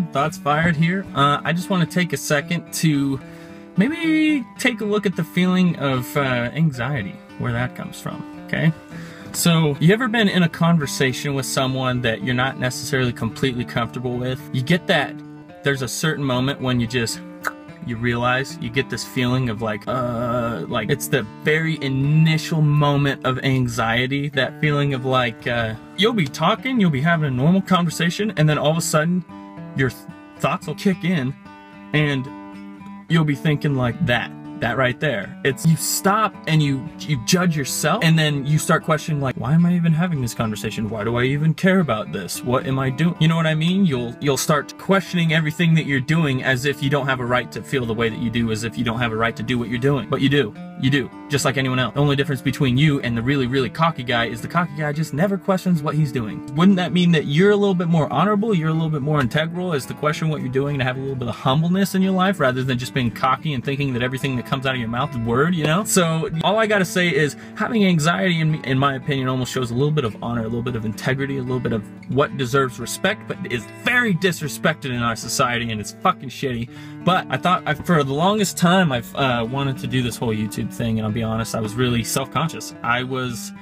everyone, Thoughts Fired here. I just want to take a second to maybe take a look at the feeling of anxiety, where that comes from, okay? So, you ever been in a conversation with someone that you're not necessarily completely comfortable with? You get that, there's a certain moment when you realize, you get this feeling of like it's the very initial moment of anxiety, that feeling of like, you'll be talking, you'll be having a normal conversation, and then all of a sudden, your thoughts will kick in, and you'll be thinking like that right there. It's, you stop and you judge yourself, and then you start questioning like, why am I even having this conversation? Why do I even care about this? What am I doing? You know what I mean? You'll start questioning everything that you're doing as if you don't have a right to feel the way that you do, as if you don't have a right to do what you're doing. But you do. You do. Just like anyone else. The only difference between you and the really, really cocky guy is the cocky guy just never questions what he's doing. Wouldn't that mean that you're a little bit more honorable, you're a little bit more integral as to question what you're doing, to have a little bit of humbleness in your life rather than just being cocky and thinking that everything that comes out of your mouth is word, you know? So all I gotta say is having anxiety, in my opinion, almost shows a little bit of honor, a little bit of integrity, a little bit of what deserves respect, but is very disrespected in our society, and it's fucking shitty. But I thought, for the longest time, I've wanted to do this whole YouTube thing, and I'll be honest, I was really self-conscious. I was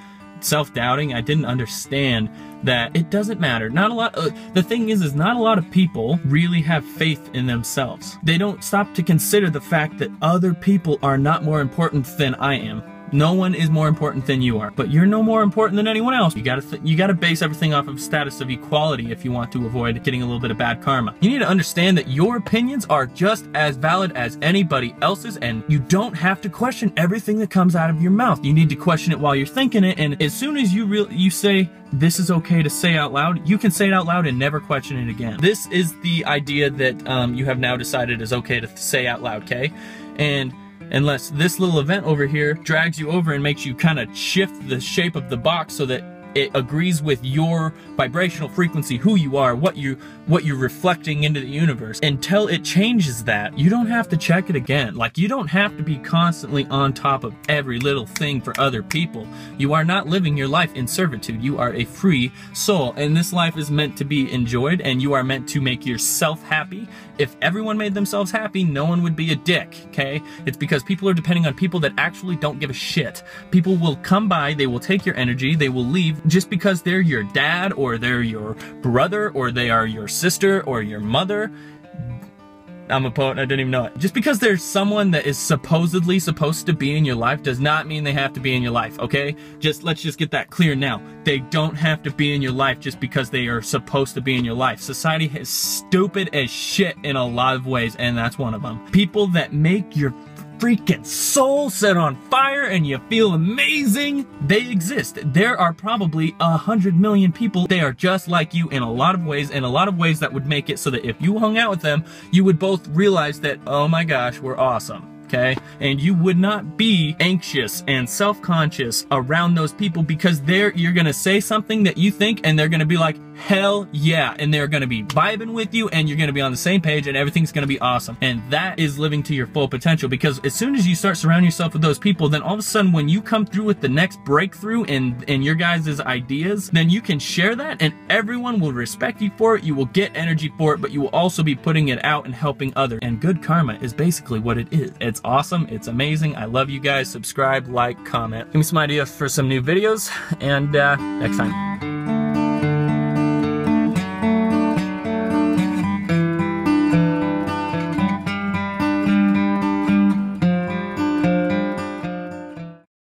self-doubting. I didn't understand that it doesn't matter. Not a lot, the thing is not a lot of people really have faith in themselves. They don't stop to consider the fact that other people are not more important than I am. No one is more important than you are, but you're no more important than anyone else. You gotta base everything off of status of equality if you want to avoid getting a little bit of bad karma. You need to understand that your opinions are just as valid as anybody else's, and you don't have to question everything that comes out of your mouth. You need to question it while you're thinking it, and as soon as you say, this is okay to say out loud, you can say it out loud and never question it again. This is the idea that you have now decided is okay to say out loud, okay? And unless this little event over here drags you over and makes you kind of shift the shape of the box so that it agrees with your vibrational frequency, who you are, what you're reflecting into the universe. Until it changes that, you don't have to check it again. Like, you don't have to be constantly on top of every little thing for other people. You are not living your life in servitude. You are a free soul, and this life is meant to be enjoyed, and you are meant to make yourself happy. If everyone made themselves happy, no one would be a dick, okay? It's because people are depending on people that actually don't give a shit. People will come by, they will take your energy, they will leave just because they're your dad, or they're your brother, or they are your sister, or your mother. I'm a poet, I didn't even know it. Just because there's someone that is supposedly supposed to be in your life does not mean they have to be in your life, okay? Let's just get that clear now. They don't have to be in your life just because they are supposed to be in your life. Society is stupid as shit in a lot of ways, and that's one of them. People that make your freaking soul set on fire and you feel amazing, they exist. There are probably 100 million people. They are just like you in a lot of ways, that would make it so that if you hung out with them, you would both realize that, oh my gosh, we're awesome. Okay? And you would not be anxious and self-conscious around those people, because you're gonna say something that you think and they're gonna be like, hell yeah, and they're gonna be vibing with you, and you're gonna be on the same page, and everything's gonna be awesome. And that is living to your full potential, because as soon as you start surrounding yourself with those people, then all of a sudden when you come through with the next breakthrough in your guys' ideas, then you can share that, and everyone will respect you for it. You will get energy for it, but you will also be putting it out and helping others. And good karma is basically what it is. It's awesome, it's amazing. I love you guys. Subscribe, like, comment. Give me some ideas for some new videos, and next time.